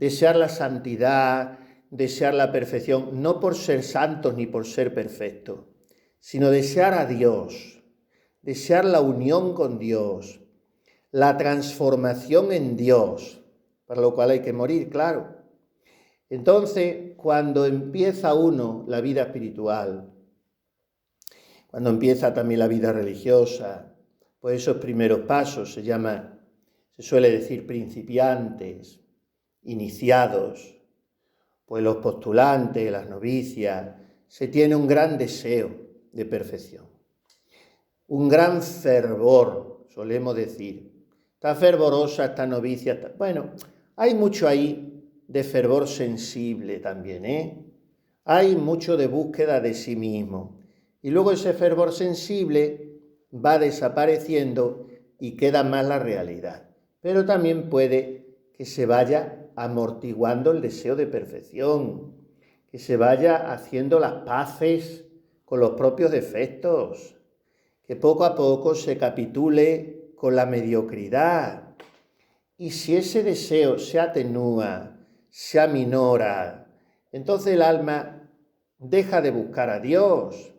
desear la santidad, desear la perfección, no por ser santos ni por ser perfectos, sino desear a Dios, desear la unión con Dios, la transformación en Dios, para lo cual hay que morir, claro. Entonces, cuando empieza uno la vida espiritual, cuando empieza también la vida religiosa, pues esos primeros pasos se suele decir principiantes, iniciados, pues los postulantes, las novicias, se tiene un gran deseo de perfección, un gran fervor, solemos decir. Está fervorosa esta novicia. Bueno, hay mucho ahí de fervor sensible también, ¿eh? Hay mucho de búsqueda de sí mismo. Y luego ese fervor sensible va desapareciendo y queda más la realidad. Pero también puede que se vaya amortiguando el deseo de perfección, que se vaya haciendo las paces con los propios defectos, que poco a poco se capitule con la mediocridad. Y si ese deseo se atenúa, se aminora, entonces el alma deja de buscar a Dios.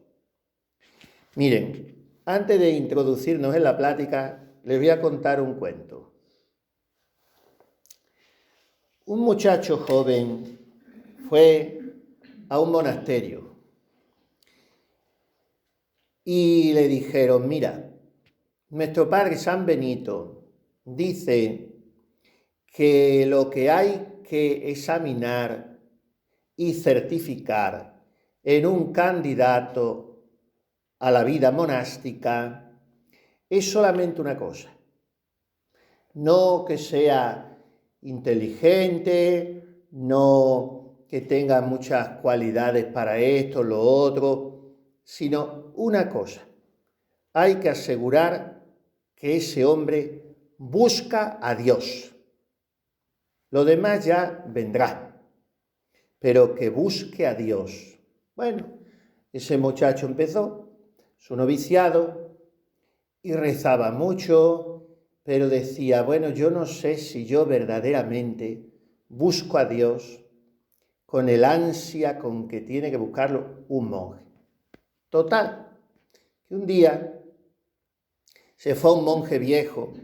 Miren, antes de introducirnos en la plática, les voy a contar un cuento. Un muchacho joven fue a un monasterio y le dijeron: mira, nuestro padre San Benito dice que lo que hay que examinar y certificar en un candidato a la vida monástica es solamente una cosa. No que sea inteligente, no que tenga muchas cualidades para esto, lo otro, sino una cosa. Hay que asegurar que ese hombre busca a Dios. Lo demás ya vendrá, pero que busque a Dios. Bueno, ese muchacho empezó su noviciado y rezaba mucho, pero decía: bueno, yo no sé si yo verdaderamente busco a Dios con el ansia con que tiene que buscarlo un monje. Total, que un día se fue a un monje viejo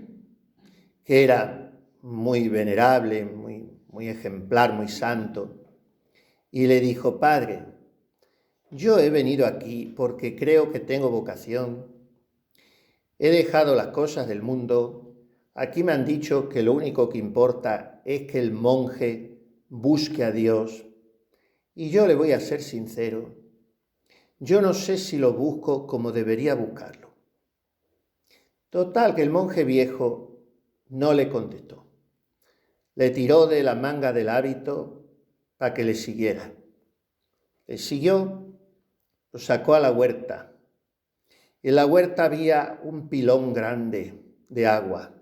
que era muy venerable, muy ejemplar, muy santo, y le dijo: padre, yo he venido aquí porque creo que tengo vocación, he dejado las cosas del mundo, aquí me han dicho que lo único que importa es que el monje busque a Dios, y yo le voy a ser sincero, yo no sé si lo busco como debería buscarlo. Total, que el monje viejo no le contestó. Le tiró de la manga del hábito para que le siguiera. Le siguió, lo sacó a la huerta. En la huerta había un pilón grande de agua.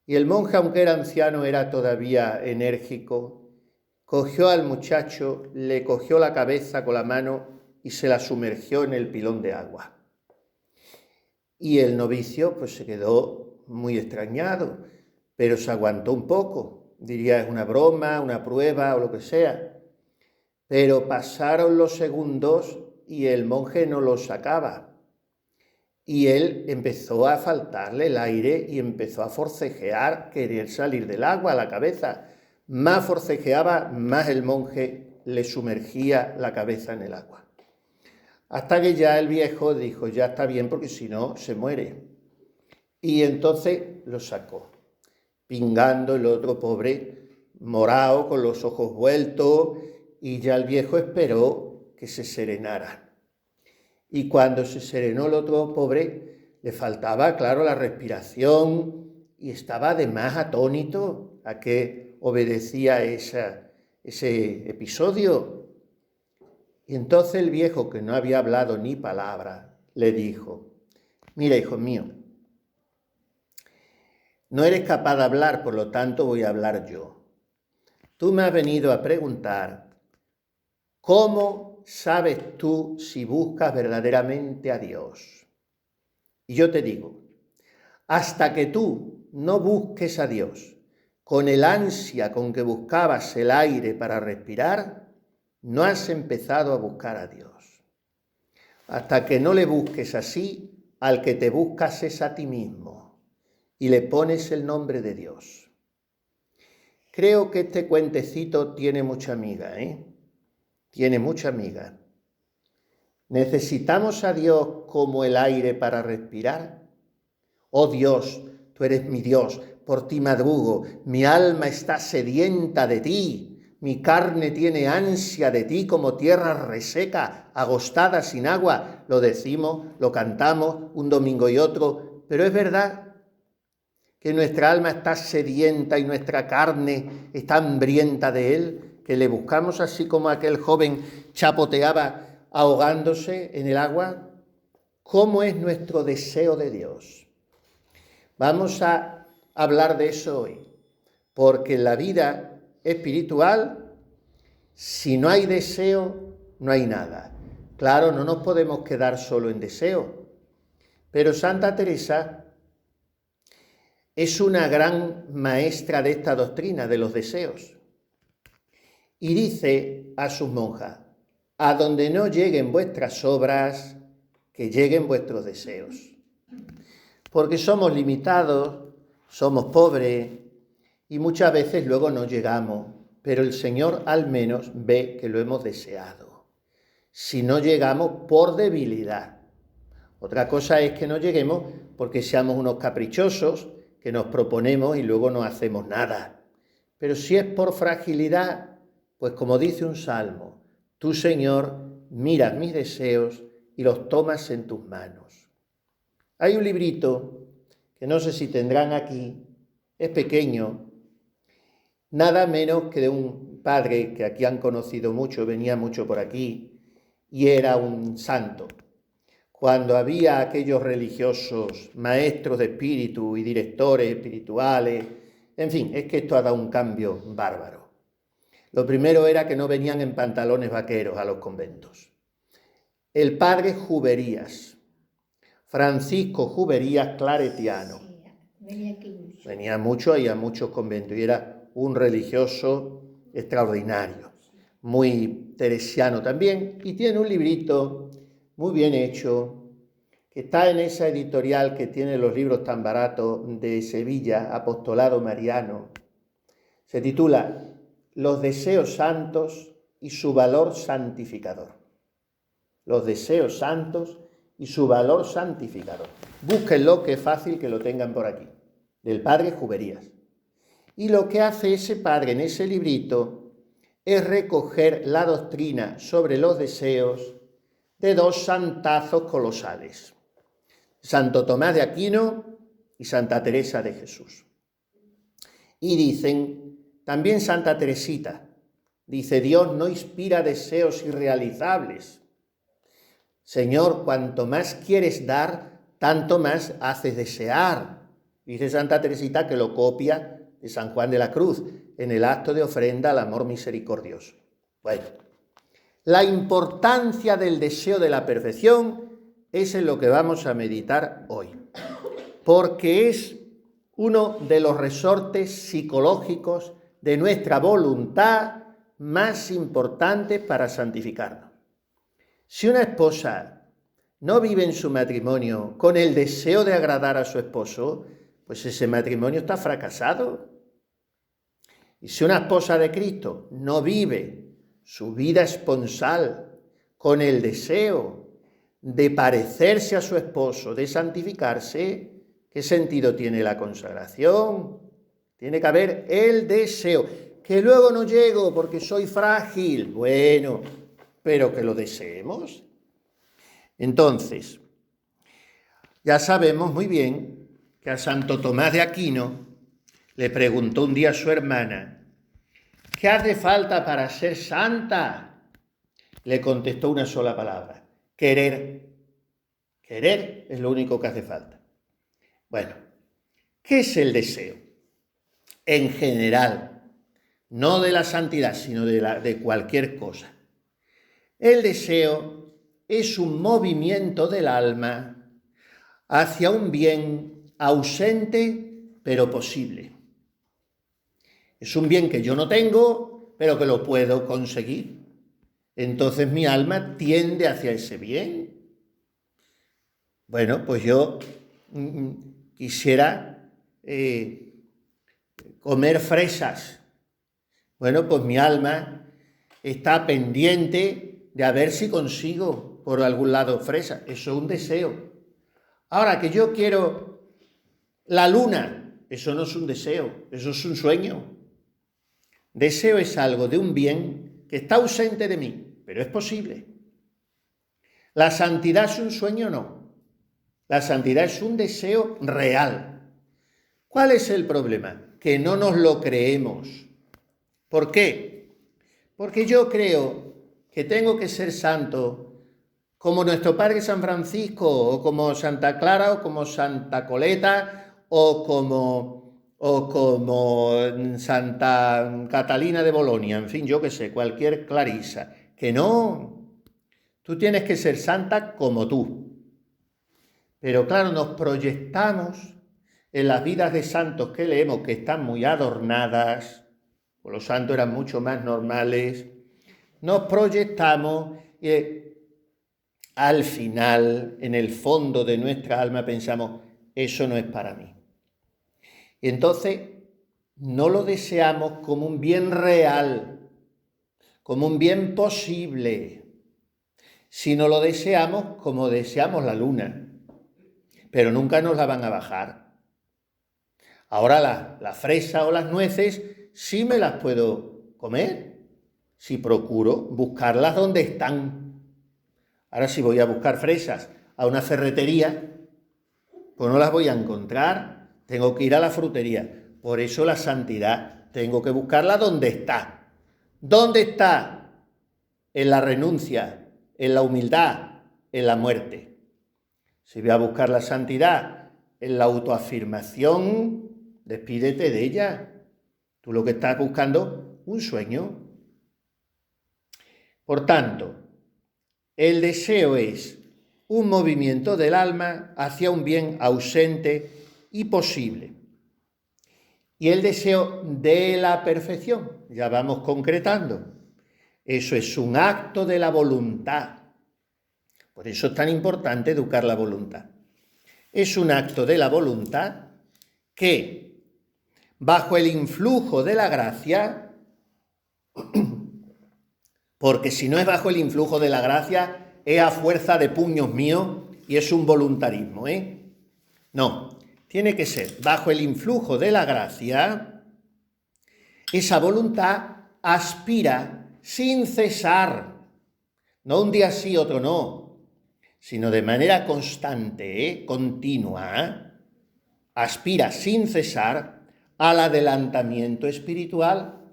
Y el monje, aunque era anciano, era todavía enérgico. Cogió al muchacho, le cogió la cabeza con la mano y se la sumergió en el pilón de agua. Y el novicio pues se quedó muy extrañado, pero se aguantó un poco. Diría: es una broma, una prueba o lo que sea. Pero pasaron los segundos y el monje no lo sacaba. Y él empezó a faltarle el aire y empezó a forcejear, querer salir del agua a la cabeza. Más forcejeaba, más el monje le sumergía la cabeza en el agua. Hasta que ya el viejo dijo: ya está bien, porque si no se muere. Y entonces lo sacó, pingando el otro pobre, morado, con los ojos vueltos, y ya el viejo esperó que se serenara. Y cuando se serenó el otro pobre, le faltaba, claro, la respiración y estaba además atónito a que obedecía ese episodio. Y entonces el viejo, que no había hablado ni palabra, le dijo: mira, hijo mío, no eres capaz de hablar, por lo tanto voy a hablar yo. Tú me has venido a preguntar cómo sabes tú si buscas verdaderamente a Dios. Y yo te digo, hasta que tú no busques a Dios con el ansia con que buscabas el aire para respirar, no has empezado a buscar a Dios. Hasta que no le busques así, al que te buscas es a ti mismo y le pones el nombre de Dios. Creo que este cuentecito tiene mucha miga, Tiene mucha miga. ¿Necesitamos a Dios como el aire para respirar? Oh Dios, tú eres mi Dios, por ti madrugo, mi alma está sedienta de ti, mi carne tiene ansia de ti como tierra reseca, agostada sin agua. Lo decimos, lo cantamos un domingo y otro, pero es verdad que nuestra alma está sedienta y nuestra carne está hambrienta de Él, que le buscamos así como aquel joven chapoteaba ahogándose en el agua. ¿Cómo es nuestro deseo de Dios? Vamos a hablar de eso hoy, porque en la vida espiritual, si no hay deseo, no hay nada. Claro, no nos podemos quedar solo en deseo, pero Santa Teresa es una gran maestra de esta doctrina de los deseos. Y dice a sus monjas: a donde no lleguen vuestras obras, que lleguen vuestros deseos. Porque somos limitados, somos pobres y muchas veces luego no llegamos, pero el Señor al menos ve que lo hemos deseado. Si no llegamos por debilidad. Otra cosa es que no lleguemos porque seamos unos caprichosos, que nos proponemos y luego no hacemos nada. Pero si es por fragilidad, pues como dice un salmo, tú, Señor, miras mis deseos y los tomas en tus manos. Hay un librito que no sé si tendrán aquí, es pequeño, nada menos que de un padre que aquí han conocido mucho, venía mucho por aquí, y era un santo. Cuando había aquellos religiosos, maestros de espíritu y directores espirituales, en fin, es que esto ha dado un cambio bárbaro. Lo primero era que no venían en pantalones vaqueros a los conventos. El padre Juberías, Francisco Juberías Claretiano, venía mucho ahí a muchos conventos y era un religioso extraordinario, muy teresiano también, y tiene un librito muy bien hecho, que está en esa editorial que tiene los libros tan baratos de Sevilla, Apostolado Mariano. Se titula Los deseos santos y su valor santificador. Los deseos santos y su valor santificador. Búsquenlo, que es fácil que lo tengan por aquí, del padre Juberías. Y lo que hace ese padre en ese librito es recoger la doctrina sobre los deseos de dos santazos colosales, Santo Tomás de Aquino y Santa Teresa de Jesús. Y dicen, también Santa Teresita, dice, Dios no inspira deseos irrealizables. Señor, cuanto más quieres dar, tanto más haces desear. Dice Santa Teresita, que lo copia de San Juan de la Cruz en el acto de ofrenda al amor misericordioso. Bueno, la importancia del deseo de la perfección es en lo que vamos a meditar hoy, porque es uno de los resortes psicológicos de nuestra voluntad más importantes para santificarnos. Si una esposa no vive en su matrimonio con el deseo de agradar a su esposo, pues ese matrimonio está fracasado. Y si una esposa de Cristo no vive su vida esponsal con el deseo de parecerse a su esposo, de santificarse, ¿qué sentido tiene la consagración? Tiene que haber el deseo. Que luego no llego porque soy frágil. Bueno, pero que lo deseemos. Entonces, ya sabemos muy bien que a Santo Tomás de Aquino le preguntó un día a su hermana, ¿qué hace falta para ser santa? Le contestó una sola palabra, querer. Querer es lo único que hace falta. Bueno, ¿qué es el deseo? En general, no de la santidad, sino de cualquier cosa. El deseo es un movimiento del alma hacia un bien ausente pero posible. Es un bien que yo no tengo, pero que lo puedo conseguir. Entonces mi alma tiende hacia ese bien. Bueno, pues yo quisiera comer fresas. Bueno, pues mi alma está pendiente de a ver si consigo por algún lado fresas. Eso es un deseo. Ahora que yo quiero la luna, eso no es un deseo, eso es un sueño. Deseo es algo de un bien que está ausente de mí, pero es posible. ¿La santidad es un sueño? No. La santidad es un deseo real. ¿Cuál es el problema? Que no nos lo creemos. ¿Por qué? Porque yo creo que tengo que ser santo como nuestro Padre San Francisco, o como Santa Clara, o como Santa Coleta, o como Santa Catalina de Bolonia, en fin, yo qué sé, cualquier Clarisa. Que no, tú tienes que ser santa como tú. Pero claro, nos proyectamos en las vidas de santos que leemos, que están muy adornadas, pues los santos eran mucho más normales, nos proyectamos y al final, en el fondo de nuestra alma, pensamos, eso no es para mí. Y entonces, no lo deseamos como un bien real, como un bien posible, sino lo deseamos como deseamos la luna, pero nunca nos la van a bajar. Ahora la fresa o las nueces sí me las puedo comer, si procuro buscarlas donde están. Ahora si voy a buscar fresas a una ferretería, pues no las voy a encontrar, tengo que ir a la frutería. Por eso la santidad, tengo que buscarla donde está. ¿Dónde está? En la renuncia, en la humildad, en la muerte. Si voy a buscar la santidad en la autoafirmación, despídete de ella. Tú lo que estás buscando, un sueño. Por tanto, el deseo es un movimiento del alma hacia un bien ausente y posible. Y el deseo de la perfección, ya vamos concretando. Eso es un acto de la voluntad. Por eso es tan importante educar la voluntad. Es un acto de la voluntad que, bajo el influjo de la gracia, porque si no es bajo el influjo de la gracia, es a fuerza de puños míos y es un voluntarismo, No, tiene que ser bajo el influjo de la gracia, esa voluntad aspira sin cesar, no un día sí, otro no, sino de manera constante, continua, aspira sin cesar al adelantamiento espiritual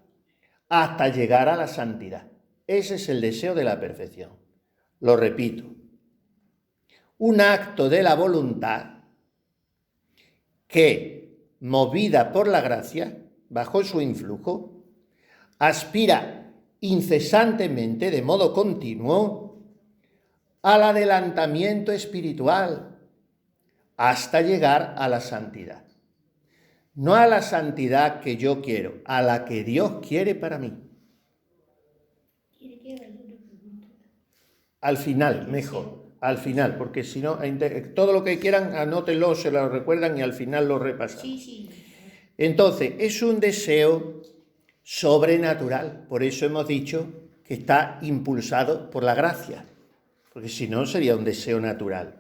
hasta llegar a la santidad. Ese es el deseo de la perfección. Lo repito. Un acto de la voluntad que, movida por la gracia, bajo su influjo, aspira incesantemente, de modo continuo, al adelantamiento espiritual hasta llegar a la santidad. No a la santidad que yo quiero, a la que Dios quiere para mí. Al final, mejor, al final, porque si no, todo lo que quieran, anótenlo, se lo recuerdan y al final lo repasamos. Sí. Entonces, es un deseo sobrenatural, por eso hemos dicho que está impulsado por la gracia, porque si no sería un deseo natural.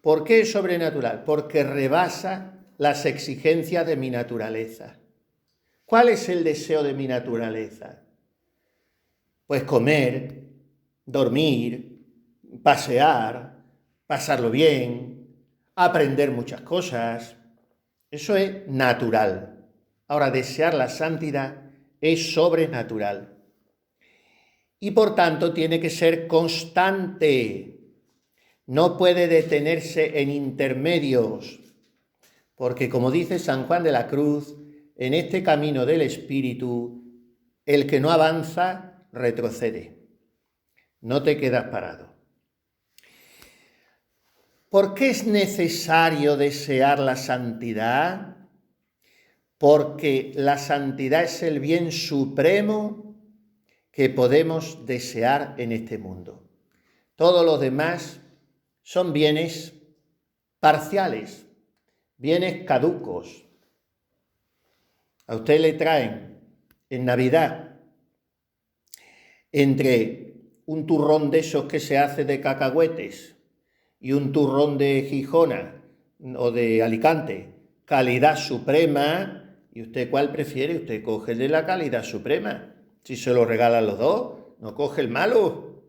¿Por qué es sobrenatural? Porque rebasa las exigencias de mi naturaleza. ¿Cuál es el deseo de mi naturaleza? Pues comer, dormir, pasear, pasarlo bien, aprender muchas cosas. Eso es natural. Ahora, desear la santidad es sobrenatural. Y por tanto tiene que ser constante. No puede detenerse en intermedios. Porque como dice San Juan de la Cruz, en este camino del Espíritu, el que no avanza, retrocede. No te quedas parado. ¿Por qué es necesario desear la santidad? porque la santidad es el bien supremo que podemos desear en este mundo. Todos los demás son bienes parciales, bienes caducos. A usted le traen en Navidad entre un turrón de esos que se hace de cacahuetes y un turrón de Gijona o de Alicante, calidad suprema, ¿y usted cuál prefiere? Usted coge el de la calidad suprema. Si se lo regalan los dos, no coge el malo.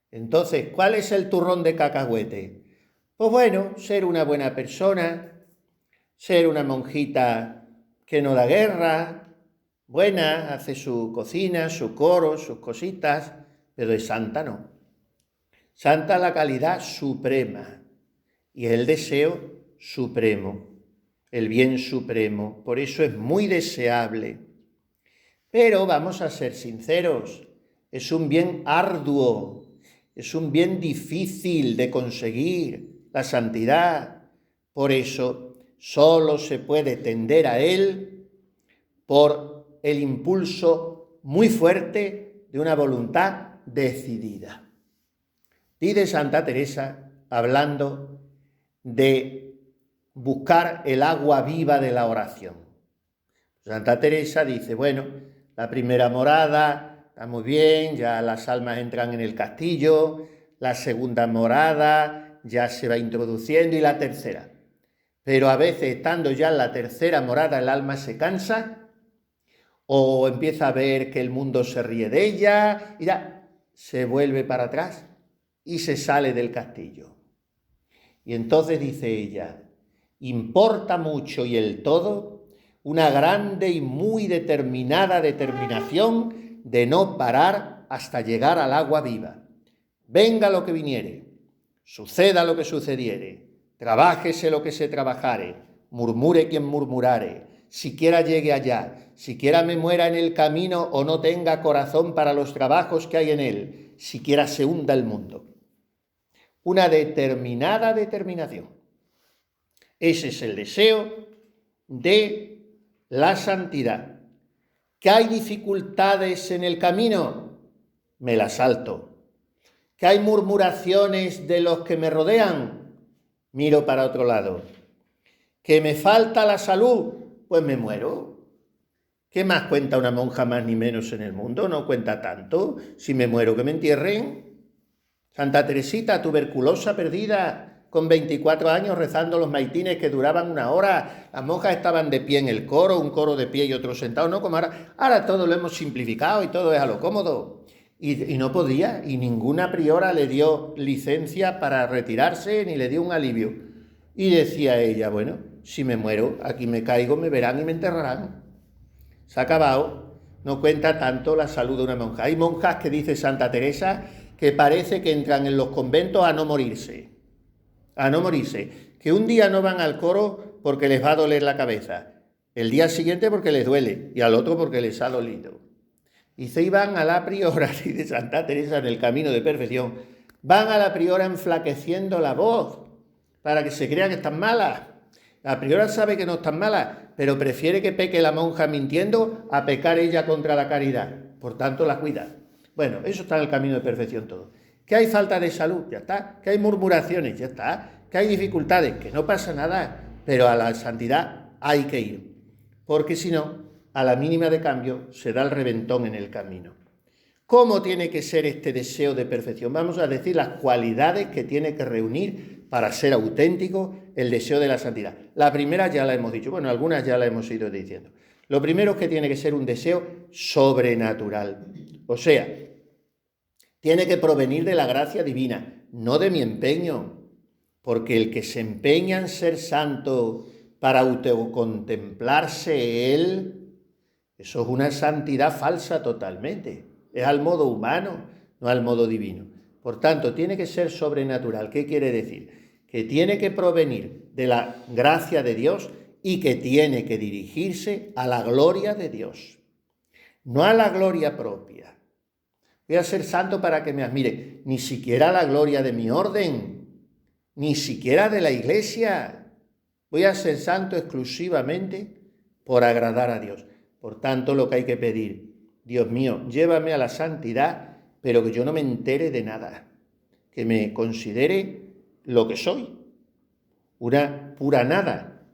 Entonces, ¿cuál es el turrón de cacahuete? Pues bueno, ser una buena persona, ser una monjita que no da guerra, buena, hace su cocina, su coro, sus cositas, pero de santa no. Santa la calidad suprema y el deseo supremo, el bien supremo. Por eso es muy deseable. Pero vamos a ser sinceros, es un bien arduo, es un bien difícil de conseguir, la santidad. Por eso solo se puede tender a él por el impulso muy fuerte de una voluntad decidida. Dice Santa Teresa, hablando de buscar el agua viva de la oración. Santa Teresa dice, bueno, la primera morada está muy bien, ya las almas entran en el castillo, la segunda morada ya se va introduciendo y la tercera. Pero a veces, estando ya en la tercera morada, el alma se cansa o empieza a ver que el mundo se ríe de ella y ya se vuelve para atrás y se sale del castillo. Y entonces dice ella, importa mucho y el todo una grande y muy determinada determinación de no parar hasta llegar al agua viva. Venga lo que viniere, suceda lo que sucediere, trabájese lo que se trabajare, murmure quien murmurare, siquiera llegue allá, siquiera me muera en el camino o no tenga corazón para los trabajos que hay en él, siquiera se hunda el mundo. Una determinada determinación. Ese es el deseo de la santidad. ¿Que hay dificultades en el camino? Me las salto. ¿Que hay murmuraciones de los que me rodean? Miro para otro lado. ¿Que me falta la salud? Pues me muero. ¿Qué más cuenta una monja más ni menos en el mundo? No cuenta tanto. Si me muero, que me entierren. Santa Teresita, tuberculosa perdida, con 24 años rezando los maitines que duraban 1 hora. Las monjas estaban de pie en el coro, un coro de pie y otro sentado, no como ahora. Ahora todo lo hemos simplificado y todo es a lo cómodo. Y no podía, y ninguna priora le dio licencia para retirarse ni le dio un alivio. Y decía ella, bueno, si me muero, aquí me caigo, me verán y me enterrarán. Se ha acabado. No cuenta tanto la salud de una monja. Hay monjas que dice Santa Teresa que parece que entran en los conventos a no morirse, que un día no van al coro porque les va a doler la cabeza, el día siguiente porque les duele y al otro porque les ha dolido. Y se iban a la priora, dice Santa Teresa en el camino de perfección, van a la priora enflaqueciendo la voz para que se crea que están malas. La priora sabe que no están malas, pero prefiere que peque la monja mintiendo a pecar ella contra la caridad, por tanto la cuida. Bueno, eso está en el camino de perfección todo. ¿Que hay falta de salud? Ya está. ¿Que hay murmuraciones? Ya está. ¿Que hay dificultades? Que no pasa nada. Pero a la santidad hay que ir. Porque si no, a la mínima de cambio se da el reventón en el camino. ¿Cómo tiene que ser este deseo de perfección? Vamos a decir las cualidades que tiene que reunir para ser auténtico el deseo de la santidad. La primera ya la hemos dicho. Bueno, algunas ya la hemos ido diciendo. Lo primero es que tiene que ser un deseo sobrenatural. O sea, tiene que provenir de la gracia divina, no de mi empeño, porque el que se empeña en ser santo para autocontemplarse él, eso es una santidad falsa totalmente, es al modo humano, no al modo divino. Por tanto, tiene que ser sobrenatural. ¿Qué quiere decir? Que tiene que provenir de la gracia de Dios y que tiene que dirigirse a la gloria de Dios, no a la gloria propia. Voy a ser santo para que me admire, ni siquiera la gloria de mi orden, ni siquiera de la iglesia. Voy a ser santo exclusivamente por agradar a Dios. Por tanto, lo que hay que pedir, Dios mío, llévame a la santidad, pero que yo no me entere de nada, que me considere lo que soy, una pura nada.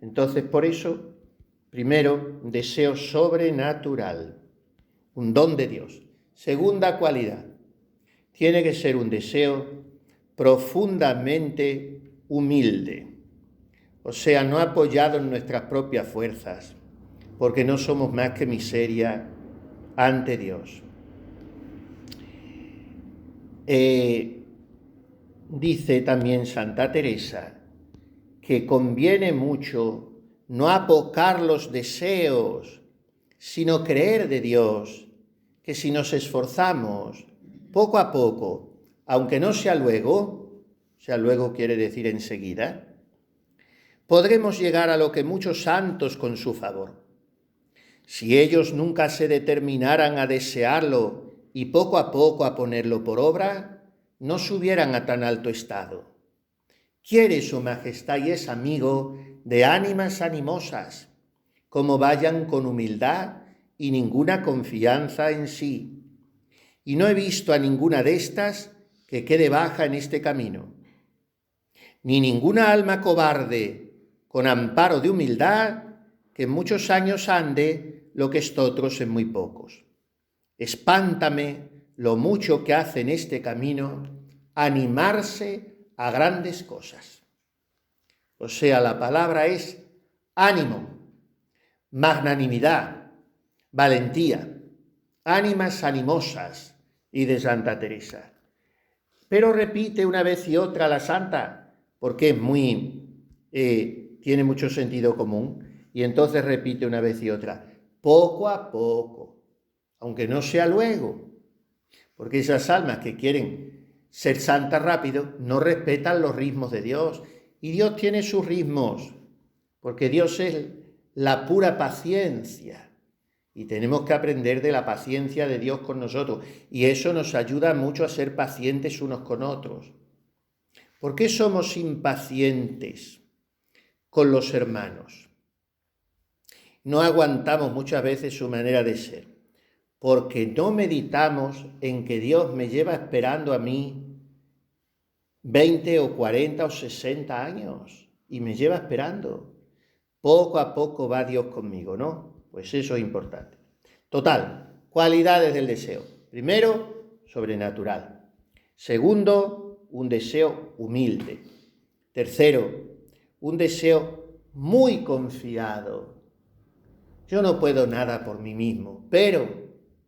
Entonces, por eso, primero, deseo sobrenatural, un don de Dios. Segunda cualidad, tiene que ser un deseo profundamente humilde, o sea, no apoyado en nuestras propias fuerzas, porque no somos más que miseria ante Dios. Dice también Santa Teresa que conviene mucho no apocar los deseos, sino creer de Dios, que si nos esforzamos poco a poco, aunque no sea luego quiere decir enseguida, podremos llegar a lo que muchos santos con su favor. Si ellos nunca se determinaran a desearlo y poco a poco a ponerlo por obra, no subieran a tan alto estado. Quiere su majestad y es amigo de ánimas animosas, como vayan con humildad y ninguna confianza en sí. Y no he visto a ninguna de estas que quede baja en este camino, ni ninguna alma cobarde con amparo de humildad que en muchos años ande lo que estotros en muy pocos. Espántame lo mucho que hace en este camino animarse a grandes cosas. O sea, la palabra es ánimo, magnanimidad, valentía, ánimas animosas, y de Santa Teresa. Pero repite una vez y otra la santa, porque es tiene mucho sentido común, y entonces repite una vez y otra, poco a poco, aunque no sea luego, porque esas almas que quieren ser santas rápido no respetan los ritmos de Dios, y Dios tiene sus ritmos, porque Dios es la pura paciencia, y tenemos que aprender de la paciencia de Dios con nosotros, y eso nos ayuda mucho a ser pacientes unos con otros. ¿Por qué somos impacientes con los hermanos? No aguantamos muchas veces su manera de ser, porque no meditamos en que Dios me lleva esperando a mí 20 o 40 o 60 años, y me lleva esperando. Poco a poco va Dios conmigo, ¿no? Pues eso es importante. Total, cualidades del deseo. Primero, sobrenatural. Segundo, un deseo humilde. Tercero, un deseo muy confiado. Yo no puedo nada por mí mismo, pero,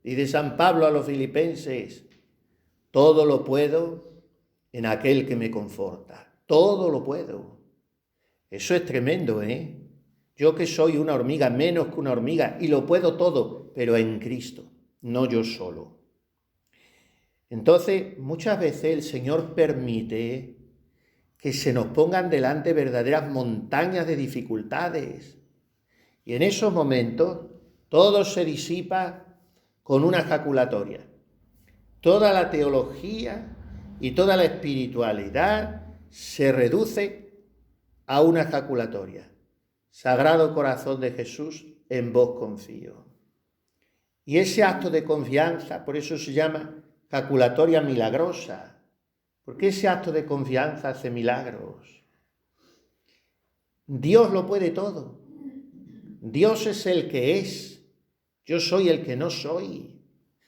dice San Pablo a los filipenses, todo lo puedo en aquel que me conforta. Todo lo puedo. Eso es tremendo, ¿eh? Yo que soy una hormiga, menos que una hormiga, y lo puedo todo, pero en Cristo, no yo solo. Entonces, muchas veces el Señor permite que se nos pongan delante verdaderas montañas de dificultades. Y en esos momentos, todo se disipa con una ejaculatoria. Toda la teología y toda la espiritualidad se reduce a una ejaculatoria. Sagrado corazón de Jesús, en vos confío. Y ese acto de confianza, por eso se llama ejaculatoria milagrosa, porque ese acto de confianza hace milagros. Dios lo puede todo. Dios es el que es. Yo soy el que no soy.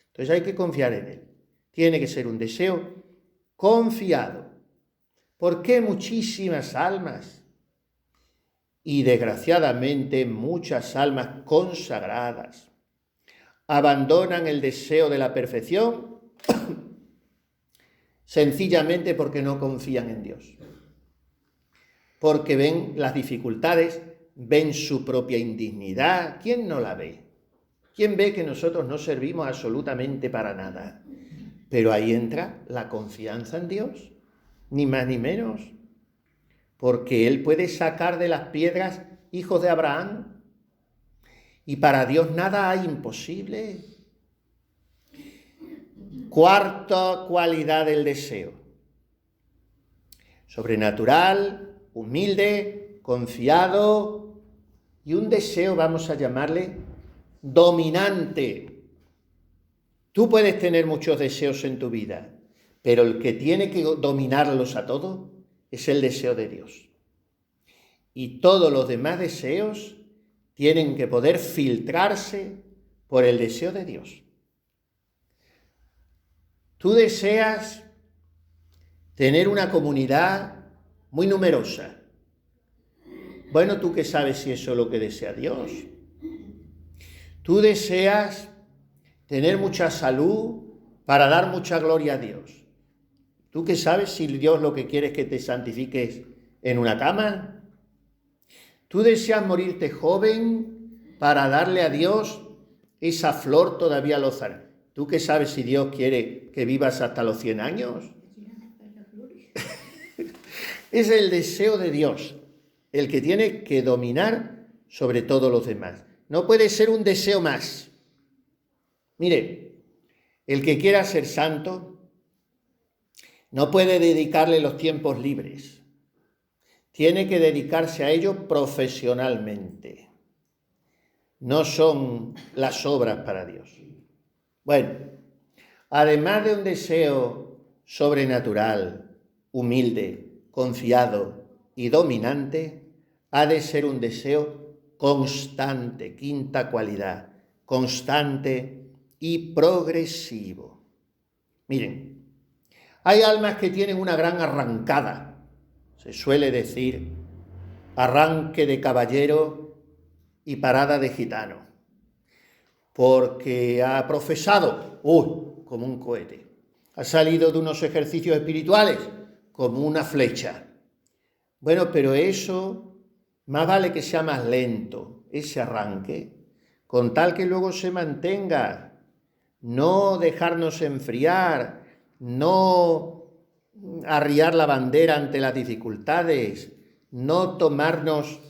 Entonces hay que confiar en Él. Tiene que ser un deseo confiado. ¿Por qué muchísimas almas? Y desgraciadamente muchas almas consagradas abandonan el deseo de la perfección sencillamente porque no confían en Dios, porque ven las dificultades, ven su propia indignidad. ¿Quién no la ve? ¿Quién ve que nosotros no servimos absolutamente para nada? Pero ahí entra la confianza en Dios, ni más ni menos, porque Él puede sacar de las piedras hijos de Abraham, y para Dios nada hay imposible. Cuarta cualidad del deseo: sobrenatural, humilde, confiado y un deseo, vamos a llamarle, dominante. Tú puedes tener muchos deseos en tu vida, pero el que tiene que dominarlos a todos es el deseo de Dios. Y todos los demás deseos tienen que poder filtrarse por el deseo de Dios. Tú deseas tener una comunidad muy numerosa. Bueno, ¿tú qué sabes si eso es lo que desea Dios? Tú deseas tener mucha salud para dar mucha gloria a Dios. ¿Tú qué sabes si Dios lo que quiere es que te santifiques en una cama? ¿Tú deseas morirte joven para darle a Dios esa flor todavía lozana? ¿Tú qué sabes si Dios quiere que vivas hasta los 100 años? Es el deseo de Dios el que tiene que dominar sobre todos los demás. No puede ser un deseo más. Mire, el que quiera ser santo no puede dedicarle los tiempos libres. Tiene que dedicarse a ello profesionalmente. No son las obras para Dios. Bueno, además de un deseo sobrenatural, humilde, confiado y dominante, ha de ser un deseo constante, quinta cualidad, constante y progresivo. Miren, hay almas que tienen una gran arrancada, se suele decir, arranque de caballero y parada de gitano, porque ha profesado, como un cohete, ha salido de unos ejercicios espirituales como una flecha. Bueno, pero eso, más vale que sea más lento, ese arranque, con tal que luego se mantenga, no dejarnos enfriar, no arriar la bandera ante las dificultades, no tomarnos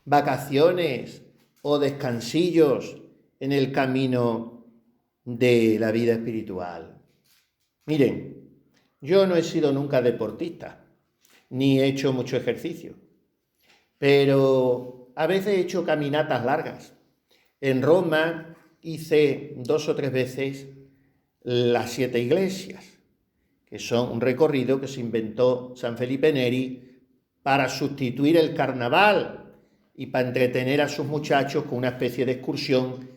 vacaciones o descansillos en el camino de la vida espiritual. Miren, yo no he sido nunca deportista, ni he hecho mucho ejercicio, pero a veces he hecho caminatas largas. En Roma hice 2 o 3 veces las 7 iglesias, que son un recorrido que se inventó San Felipe Neri para sustituir el carnaval y para entretener a sus muchachos con una especie de excursión,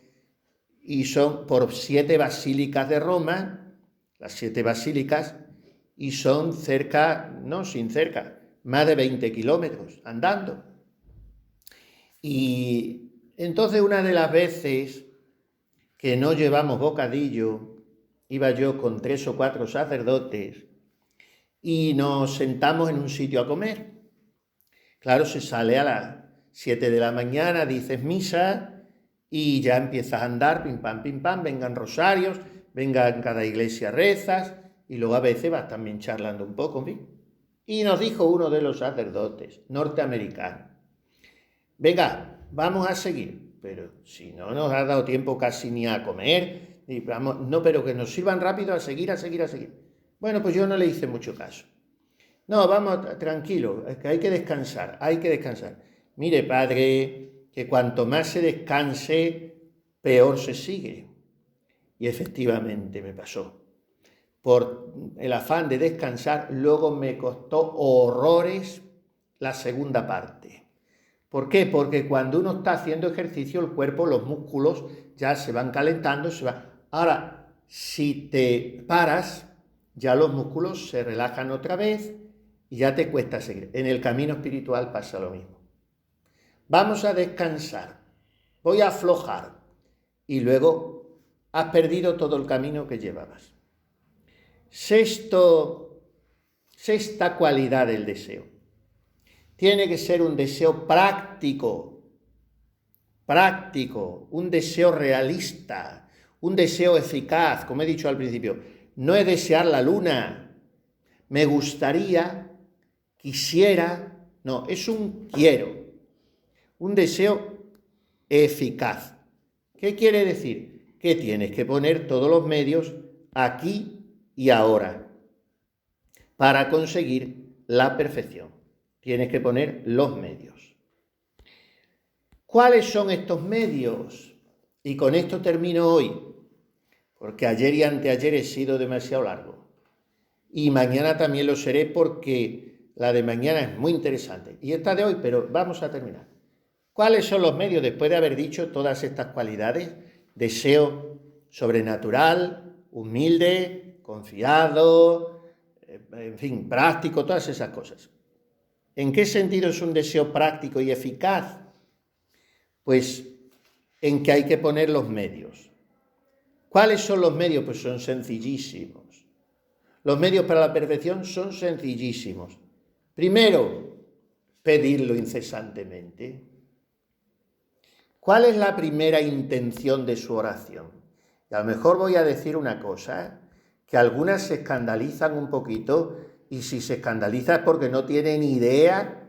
y son por 7 basílicas de Roma, las 7 basílicas, y son más de 20 kilómetros andando. Y entonces una de las veces que no llevamos bocadillo, iba yo con 3 o 4 sacerdotes y nos sentamos en un sitio a comer. Claro, se sale a las 7 de la mañana, dices misa y ya empiezas a andar, pim pam, vengan rosarios, vengan cada iglesia rezas y luego a veces vas también charlando un poco, ¿sí? Y nos dijo uno de los sacerdotes norteamericanos: venga, vamos a seguir, pero si no nos ha dado tiempo casi ni a comer, y vamos, no, pero que nos sirvan rápido a seguir. Bueno, pues yo no le hice mucho caso. No, vamos, tranquilo, es que hay que descansar. Mire, padre, que cuanto más se descanse, peor se sigue. Y efectivamente me pasó. Por el afán de descansar, luego me costó horrores la segunda parte. ¿Por qué? Porque cuando uno está haciendo ejercicio, el cuerpo, los músculos ya se van calentando, Ahora, si te paras, ya los músculos se relajan otra vez y ya te cuesta seguir. En el camino espiritual pasa lo mismo. Vamos a descansar, voy a aflojar y luego has perdido todo el camino que llevabas. Sexta cualidad del deseo. Tiene que ser un deseo práctico, un deseo realista, un deseo eficaz, como he dicho al principio. No es desear la luna, me gustaría, quisiera, no, es un quiero, un deseo eficaz. ¿Qué quiere decir? Que tienes que poner todos los medios aquí y ahora para conseguir la perfección. Tienes que poner los medios. ¿Cuáles son estos medios? Y con esto termino hoy, porque ayer y anteayer he sido demasiado largo. Y mañana también lo seré porque la de mañana es muy interesante. Y esta de hoy, pero vamos a terminar. ¿Cuáles son los medios después de haber dicho todas estas cualidades? Deseo sobrenatural, humilde, confiado, en fin, práctico, todas esas cosas. ¿En qué sentido es un deseo práctico y eficaz? Pues en que hay que poner los medios. ¿Cuáles son los medios? Pues son sencillísimos. Los medios para la perfección son sencillísimos. Primero, pedirlo incesantemente. ¿Cuál es la primera intención de su oración? Y a lo mejor voy a decir una cosa, que algunas se escandalizan un poquito, y si se escandaliza es porque no tienen idea,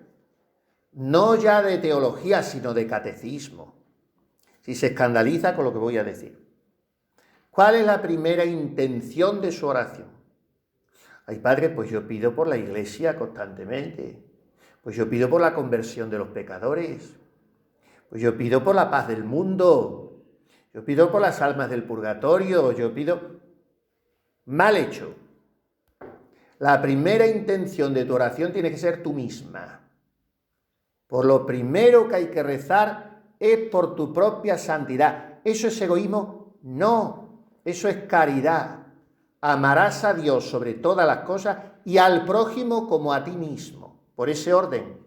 no ya de teología, sino de catecismo. Si se escandaliza con lo que voy a decir. ¿Cuál es la primera intención de su oración? Ay, Padre, pues yo pido por la Iglesia constantemente. Pues yo pido por la conversión de los pecadores. Pues yo pido por la paz del mundo. Yo pido por las almas del purgatorio. Yo pido... Mal hecho. La primera intención de tu oración tiene que ser tú misma. Por lo primero que hay que rezar es por tu propia santidad. ¿Eso es egoísmo? No, eso es caridad. Amarás a Dios sobre todas las cosas y al prójimo como a ti mismo. Por ese orden.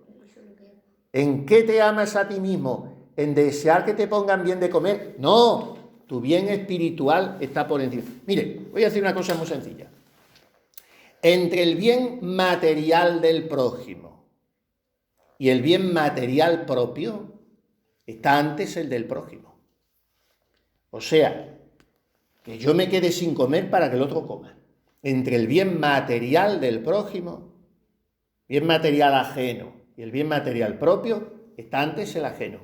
¿En qué te amas a ti mismo? ¿En desear que te pongan bien de comer? No, tu bien espiritual está por encima. Mire, voy a decir una cosa muy sencilla. Entre el bien material del prójimo y el bien material propio, está antes el del prójimo. O sea, que yo me quede sin comer para que el otro coma. Entre el bien material del prójimo, bien material ajeno, y el bien material propio, está antes el ajeno.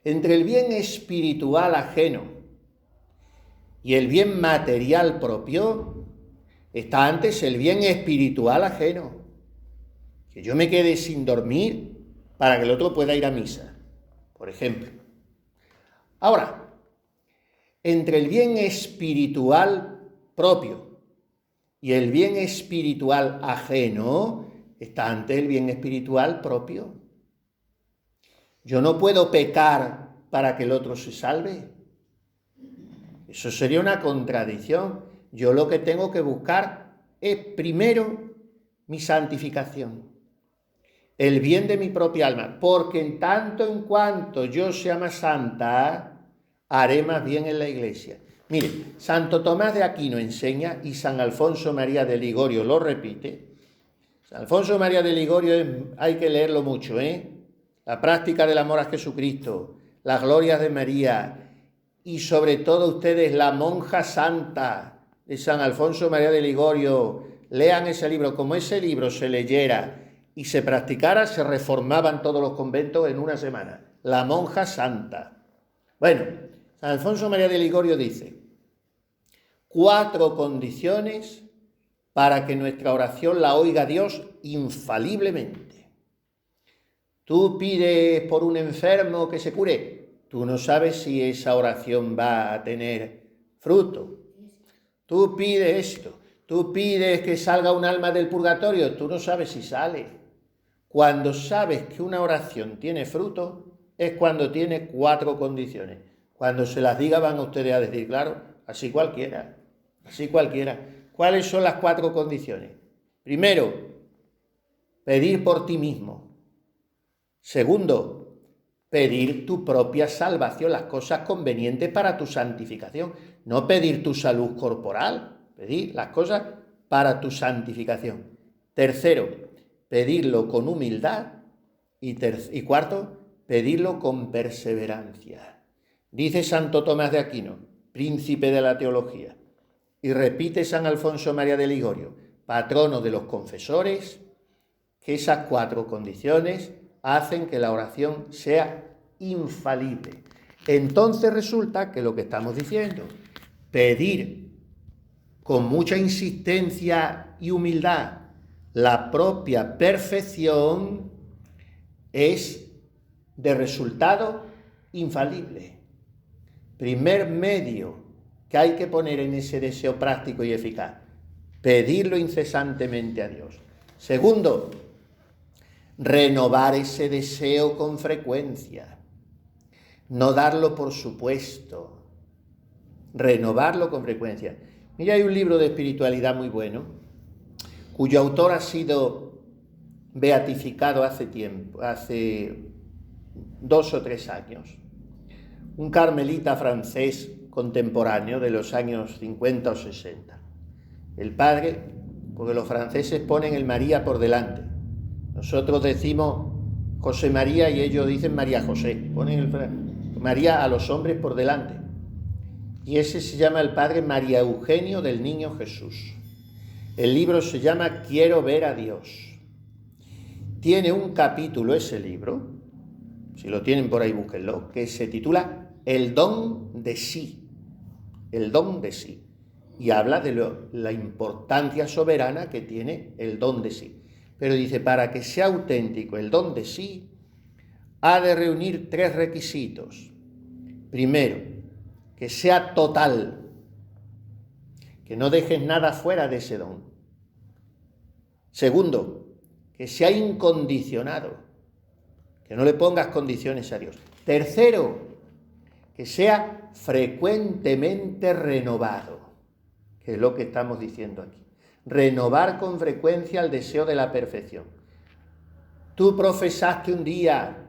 Entre el bien espiritual ajeno y el bien material propio, está antes el bien espiritual ajeno. Que yo me quede sin dormir para que el otro pueda ir a misa, por ejemplo. Ahora, entre el bien espiritual propio y el bien espiritual ajeno, está ante el bien espiritual propio. Yo no puedo pecar para que el otro se salve. Eso sería una contradicción. Yo lo que tengo que buscar es primero mi santificación, el bien de mi propia alma, porque en tanto en cuanto yo sea más santa, haré más bien en la Iglesia. Mire, Santo Tomás de Aquino enseña, y San Alfonso María de Ligorio lo repite. San Alfonso María de Ligorio hay que leerlo mucho, La práctica del amor a Jesucristo, las glorias de María, y sobre todo ustedes, la monja santa de San Alfonso María de Ligorio. Lean ese libro. Como ese libro se leyera y se practicara, se reformaban todos los conventos en una semana. La monja santa. Bueno, San Alfonso María de Ligorio dice: 4 condiciones para que nuestra oración la oiga Dios infaliblemente. Tú pides por un enfermo que se cure. Tú no sabes si esa oración va a tener fruto. Tú pides esto. Tú pides que salga un alma del purgatorio. Tú no sabes si sale. Cuando sabes que una oración tiene fruto, es cuando tiene 4 condiciones. Cuando se las diga van ustedes a decir, claro, así cualquiera. Así cualquiera. ¿Cuáles son las 4 condiciones? Primero, pedir por ti mismo. Segundo, pedir tu propia salvación, las cosas convenientes para tu santificación. No pedir tu salud corporal, pedir las cosas para tu santificación. Tercero, pedirlo con humildad. Y cuarto, pedirlo con perseverancia. Dice Santo Tomás de Aquino, príncipe de la teología, y repite San Alfonso María de Ligorio, patrono de los confesores, que esas 4 condiciones hacen que la oración sea infalible. Entonces resulta que lo que estamos diciendo, pedir con mucha insistencia y humildad la propia perfección, es de resultado infalible. Primer medio que hay que poner en ese deseo práctico y eficaz, pedirlo incesantemente a Dios. Segundo, renovar ese deseo con frecuencia, no darlo por supuesto, renovarlo con frecuencia. Mira, hay un libro de espiritualidad muy bueno, cuyo autor ha sido beatificado hace 2 o 3 años. Un carmelita francés contemporáneo de los años 50 o 60. El padre, porque los franceses ponen el María por delante. Nosotros decimos José María y ellos dicen María José. Ponen el María a los hombres por delante. Y ese se llama el padre María Eugenio del Niño Jesús. El libro se llama Quiero ver a Dios. Tiene un capítulo ese libro, si lo tienen por ahí búsquenlo, que se titula El don de sí. El don de sí. Y habla de la importancia soberana que tiene el don de sí. Pero dice, para que sea auténtico el don de sí, ha de reunir 3 requisitos. Primero, que sea total, que no dejes nada fuera de ese don. Segundo, que sea incondicionado, que no le pongas condiciones a Dios. Tercero, que sea frecuentemente renovado, que es lo que estamos diciendo aquí. Renovar con frecuencia el deseo de la perfección. Tú profesaste un día,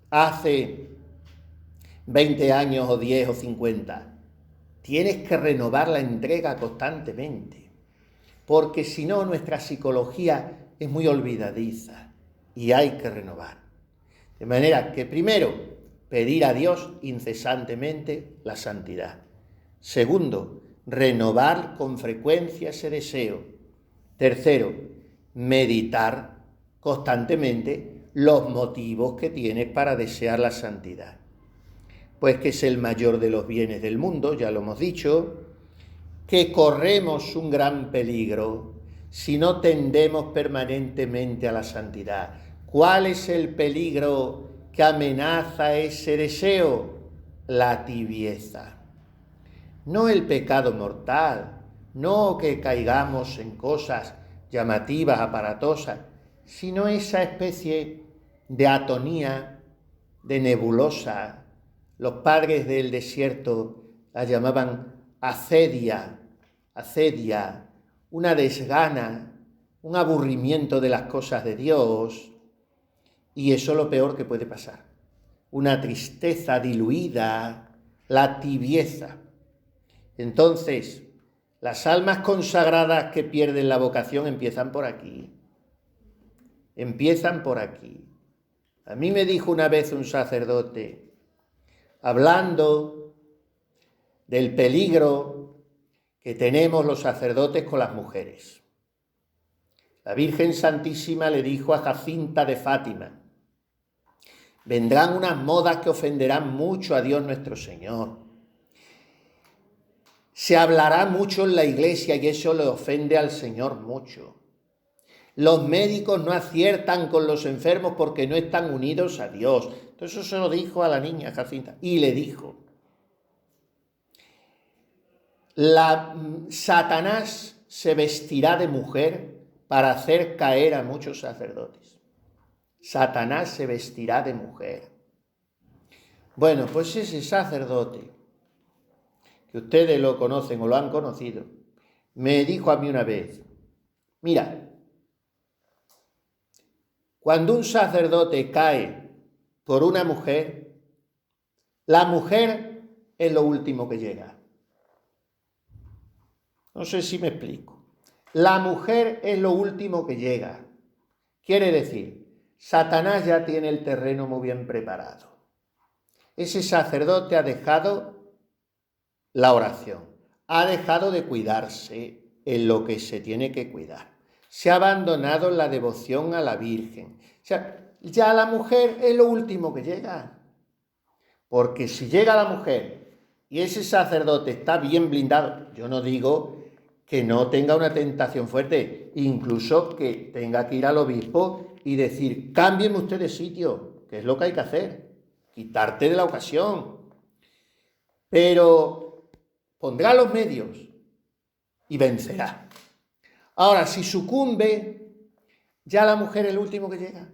hace 20 años o 10 o 50, tienes que renovar la entrega constantemente, porque si no nuestra psicología es muy olvidadiza y hay que renovar. De manera que primero, pedir a Dios incesantemente la santidad. Segundo, renovar con frecuencia ese deseo. Tercero, meditar constantemente los motivos que tienes para desear la santidad. Pues que es el mayor de los bienes del mundo, ya lo hemos dicho, que corremos un gran peligro si no tendemos permanentemente a la santidad. ¿Cuál es el peligro que amenaza ese deseo? La tibieza. No el pecado mortal, no que caigamos en cosas llamativas, aparatosas, sino esa especie de atonía, de nebulosa. Los padres del desierto la llamaban acedia, una desgana, un aburrimiento de las cosas de Dios, y eso es lo peor que puede pasar. Una tristeza diluida, la tibieza. Entonces, las almas consagradas que pierden la vocación empiezan por aquí. Empiezan por aquí. A mí me dijo una vez un sacerdote, hablando del peligro que tenemos los sacerdotes con las mujeres. La Virgen Santísima le dijo a Jacinta de Fátima, vendrán unas modas que ofenderán mucho a Dios nuestro Señor. Se hablará mucho en la iglesia y eso le ofende al Señor mucho. Los médicos no aciertan con los enfermos porque no están unidos a Dios. Entonces eso se lo dijo a la niña Jacinta. Y le dijo, Satanás se vestirá de mujer para hacer caer a muchos sacerdotes. Satanás se vestirá de mujer. Bueno, pues ese sacerdote, que ustedes lo conocen o lo han conocido, me dijo a mí una vez, mira, cuando un sacerdote cae por una mujer, la mujer es lo último que llega. No sé si me explico. La mujer es lo último que llega. Quiere decir, Satanás ya tiene el terreno muy bien preparado. Ese sacerdote ha dejado la oración, ha dejado de cuidarse en lo que se tiene que cuidar. Se ha abandonado la devoción a la Virgen. O sea, ya la mujer es lo último que llega. Porque si llega la mujer y ese sacerdote está bien blindado, yo no digo que no tenga una tentación fuerte, incluso que tenga que ir al obispo y decir, cámbienme usted de sitio, que es lo que hay que hacer. quitarte de la ocasión, pero pondrá los medios y vencerá. Ahora, si sucumbe, ya la mujer es el último que llega.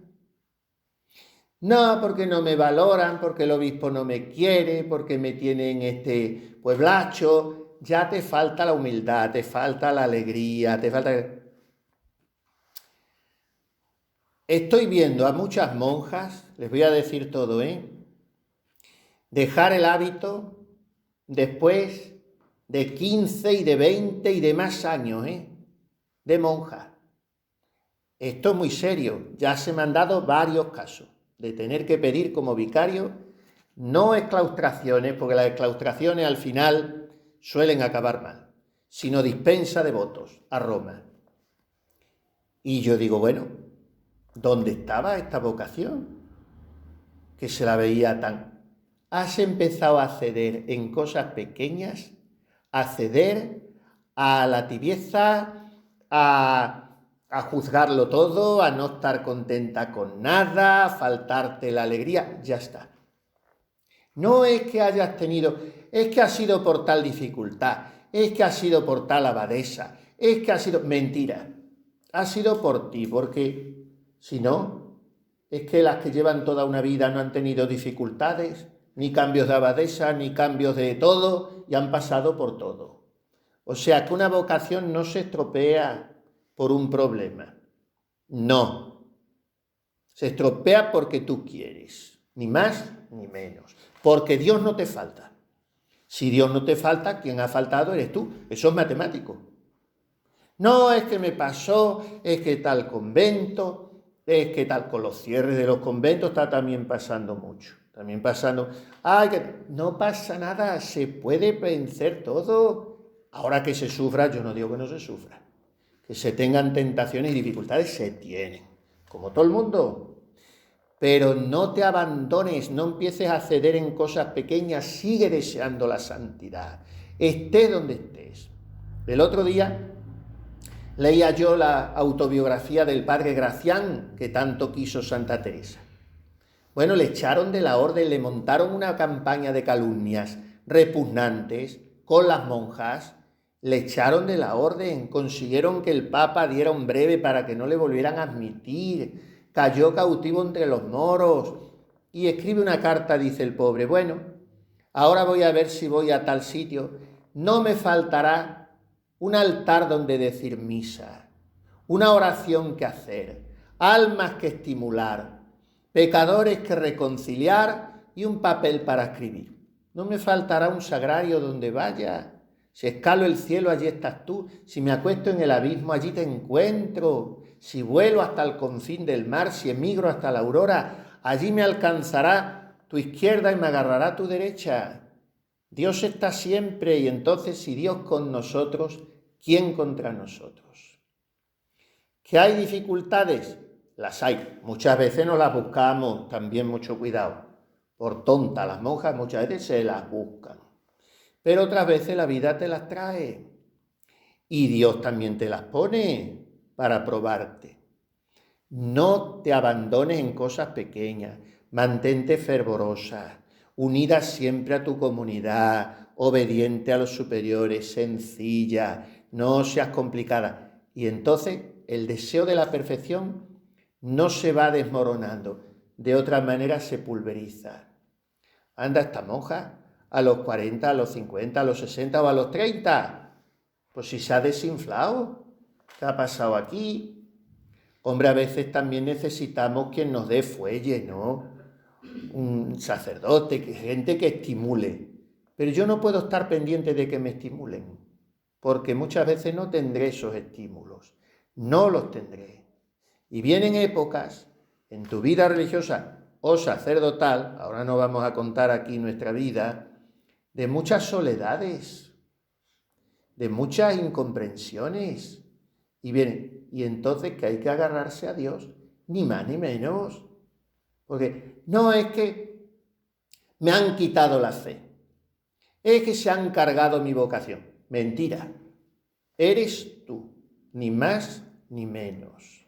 No, porque no me valoran, porque el obispo no me quiere, porque me tienen este pueblacho. Ya te falta la humildad, te falta la alegría, te falta... Estoy viendo a muchas monjas, les voy a decir todo, dejar el hábito después de 15 y de 20 y de más años, de monjas. Esto es muy serio, ya se me han dado varios casos de tener que pedir como vicario, no exclaustraciones, porque las exclaustraciones al final suelen acabar mal, sino dispensa de votos a Roma. Y yo digo, bueno, ¿dónde estaba esta vocación? Que se la veía tan... Has empezado a ceder en cosas pequeñas, a ceder a la tibieza, a juzgarlo todo, a no estar contenta con nada, a faltarte la alegría, ya está. No es que hayas tenido, es que ha sido por tal dificultad, es que ha sido por tal abadesa, es que ha sido... Mentira, ha sido por ti, porque si no, es que las que llevan toda una vida no han tenido dificultades, ni cambios de abadesa, ni cambios de todo, y han pasado por todo. O sea que una vocación no se estropea por un problema. No. Se estropea porque tú quieres, ni más ni menos. Porque Dios no te falta. Si Dios no te falta, quien ha faltado eres tú. Eso es matemático. No, es que me pasó, es que tal convento, es que tal con los cierres de los conventos está también pasando mucho. También pasando, que no pasa nada, se puede vencer todo. Ahora que se sufra, yo no digo que no se sufra. Que se tengan tentaciones y dificultades, se tienen, como todo el mundo. Pero no te abandones, no empieces a ceder en cosas pequeñas, sigue deseando la santidad, estés donde estés. El otro día leía yo la autobiografía del padre Gracián, que tanto quiso Santa Teresa. Bueno, le echaron de la orden, le montaron una campaña de calumnias repugnantes con las monjas, le echaron de la orden, consiguieron que el Papa diera un breve para que no le volvieran a admitir, cayó cautivo entre los moros y escribe una carta, dice el pobre, bueno, ahora voy a ver si voy a tal sitio, no me faltará un altar donde decir misa, una oración que hacer, almas que estimular, pecadores que reconciliar y un papel para escribir. No me faltará un sagrario donde vaya. Si escalo el cielo, allí estás tú. Si me acuesto en el abismo, allí te encuentro. Si vuelo hasta el confín del mar, si emigro hasta la aurora, allí me alcanzará tu izquierda y me agarrará tu derecha. Dios está siempre y entonces si Dios con nosotros, ¿quién contra nosotros? ¿Que hay dificultades? Las hay. Muchas veces no las buscamos, también mucho cuidado. Por tonta, las monjas muchas veces se las buscan. Pero otras veces la vida te las trae. Y Dios también te las pone para probarte. No te abandones en cosas pequeñas. Mantente fervorosa, unida siempre a tu comunidad, obediente a los superiores, sencilla, no seas complicada. Y entonces el deseo de la perfección no se va desmoronando, de otra manera se pulveriza. Anda esta monja a los 40, a los 50, a los 60 o a los 30. Pues si se ha desinflado, ¿qué ha pasado aquí? Hombre, a veces también necesitamos quien nos dé fuelle, ¿no? Un sacerdote, gente que estimule. Pero yo no puedo estar pendiente de que me estimulen, porque muchas veces no tendré esos estímulos, no los tendré. Y vienen épocas en tu vida religiosa o sacerdotal, ahora no vamos a contar aquí nuestra vida, de muchas soledades, de muchas incomprensiones. Y entonces que hay que agarrarse a Dios, ni más ni menos. Porque no es que me han quitado la fe, es que se han cargado mi vocación. Mentira, eres tú, ni más ni menos.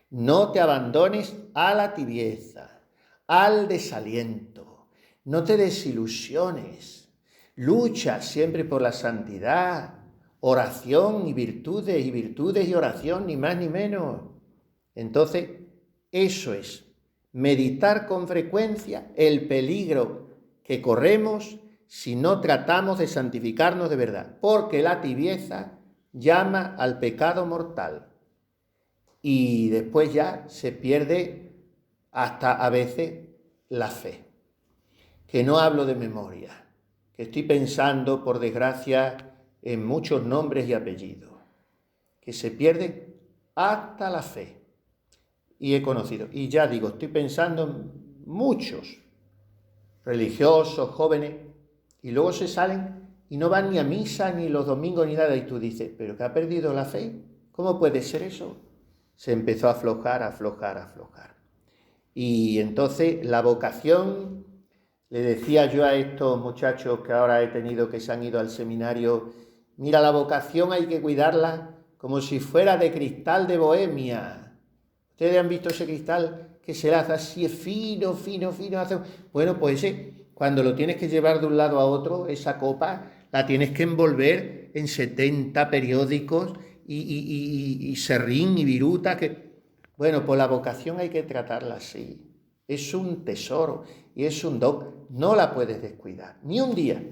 No te abandones a la tibieza, al desaliento. No te desilusiones. Lucha siempre por la santidad, oración y virtudes y oración, ni más ni menos. Entonces, eso es, meditar con frecuencia el peligro que corremos si no tratamos de santificarnos de verdad, porque la tibieza llama al pecado mortal y después ya se pierde hasta a veces la fe. Que no hablo de memoria, que estoy pensando, por desgracia, en muchos nombres y apellidos, que se pierde hasta la fe. Y he conocido, y ya digo, estoy pensando en muchos religiosos, jóvenes, y luego se salen y no van ni a misa, ni los domingos, ni nada, y tú dices, ¿pero que ha perdido la fe? ¿Cómo puede ser eso? Se empezó a aflojar. Y entonces la vocación, le decía yo a estos muchachos que ahora he tenido que se han ido al seminario, mira, la vocación hay que cuidarla como si fuera de cristal de Bohemia. ¿Ustedes han visto ese cristal que se le hace así fino? Bueno, pues ese, cuando lo tienes que llevar de un lado a otro, esa copa, la tienes que envolver en 70 periódicos y serrín y viruta. Bueno, pues la vocación hay que tratarla así. Es un tesoro y es un don. No la puedes descuidar, ni un día.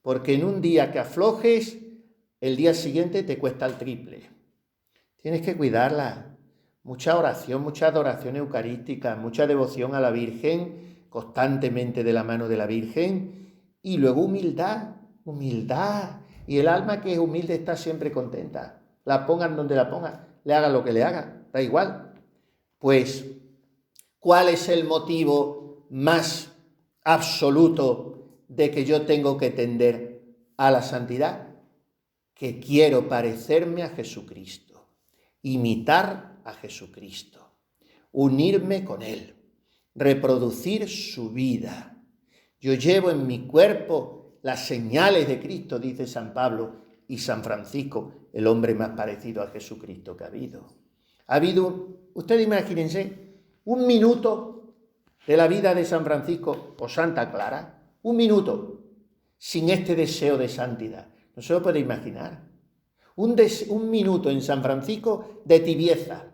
Porque en un día que aflojes, el día siguiente te cuesta el triple. Tienes que cuidarla. Mucha oración, mucha adoración eucarística, mucha devoción a la Virgen, constantemente de la mano de la Virgen, y luego humildad. Y el alma que es humilde está siempre contenta. La pongan donde la pongan, le haga lo que le haga, da igual. Pues, ¿cuál es el motivo más absoluto de que yo tengo que tender a la santidad? Que quiero parecerme a Jesucristo, imitar a Jesucristo, unirme con Él, reproducir su vida. Yo llevo en mi cuerpo las señales de Cristo, dice San Pablo y San Francisco, el hombre más parecido a Jesucristo que ha habido. Ustedes imagínense, un minuto de la vida de San Francisco o Santa Clara, un minuto sin este deseo de santidad. No se lo puede imaginar. Un minuto en San Francisco de tibieza.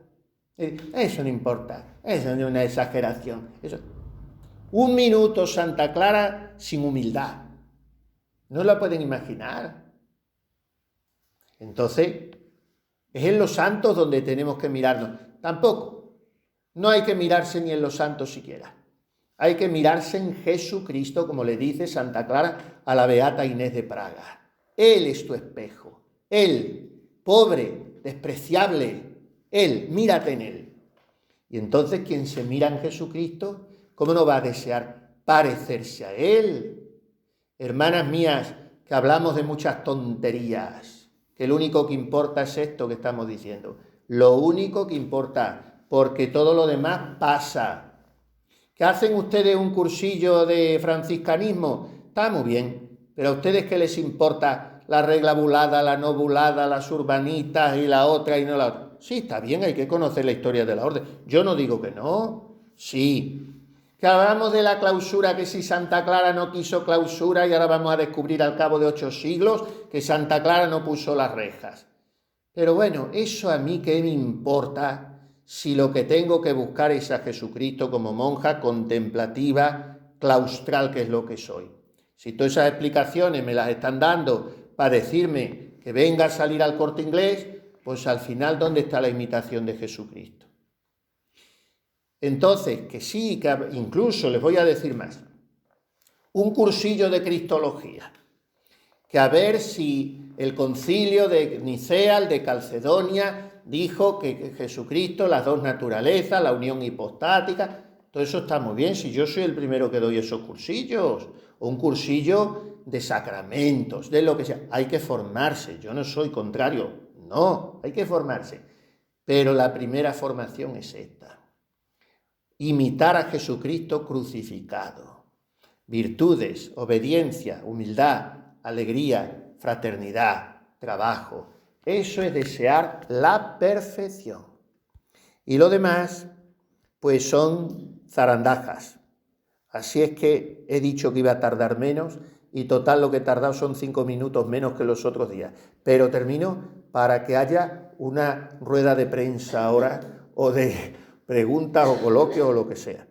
Eso no importa, eso no es una exageración. Un minuto Santa Clara sin humildad. No lo pueden imaginar. Entonces, es en los santos donde tenemos que mirarnos. Tampoco. No hay que mirarse ni en los santos siquiera. Hay que mirarse en Jesucristo, como le dice Santa Clara a la beata Inés de Praga. Él es tu espejo. Él, pobre, despreciable, Él, mírate en Él. Y entonces quien se mira en Jesucristo, ¿cómo no va a desear parecerse a Él? Hermanas mías, que hablamos de muchas tonterías, que lo único que importa es esto que estamos diciendo. Lo único que importa, porque todo lo demás pasa. ¿Que hacen ustedes un cursillo de franciscanismo? Está muy bien, pero a ustedes ¿qué les importa la regla bulada, la no bulada, las urbanitas y la otra y no la otra? Sí, está bien, hay que conocer la historia de la orden. Yo no digo que no, sí. Que hablamos de la clausura, que si Santa Clara no quiso clausura y ahora vamos a descubrir al cabo de 8 siglos que Santa Clara no puso las rejas. Pero bueno, eso a mí qué me importa si lo que tengo que buscar es a Jesucristo como monja contemplativa, claustral, que es lo que soy. Si todas esas explicaciones me las están dando para decirme que venga a salir al Corte Inglés, pues al final, ¿dónde está la imitación de Jesucristo? Entonces, que sí, que incluso les voy a decir más. Un cursillo de Cristología, que a ver si el concilio de Nicea, el de Calcedonia, dijo que Jesucristo, las dos naturalezas, la unión hipostática, todo eso está muy bien, si yo soy el primero que doy esos cursillos, o un cursillo de sacramentos, de lo que sea. Hay que formarse, yo no soy contrario, no, hay que formarse. Pero la primera formación es esta. Imitar a Jesucristo crucificado. Virtudes, obediencia, humildad, alegría, fraternidad, trabajo. Eso es desear la perfección. Y lo demás, pues son zarandajas. Así es que he dicho que iba a tardar menos y total lo que he tardado son 5 minutos menos que los otros días. Pero termino para que haya una rueda de prensa ahora o de preguntas o coloquios o lo que sea.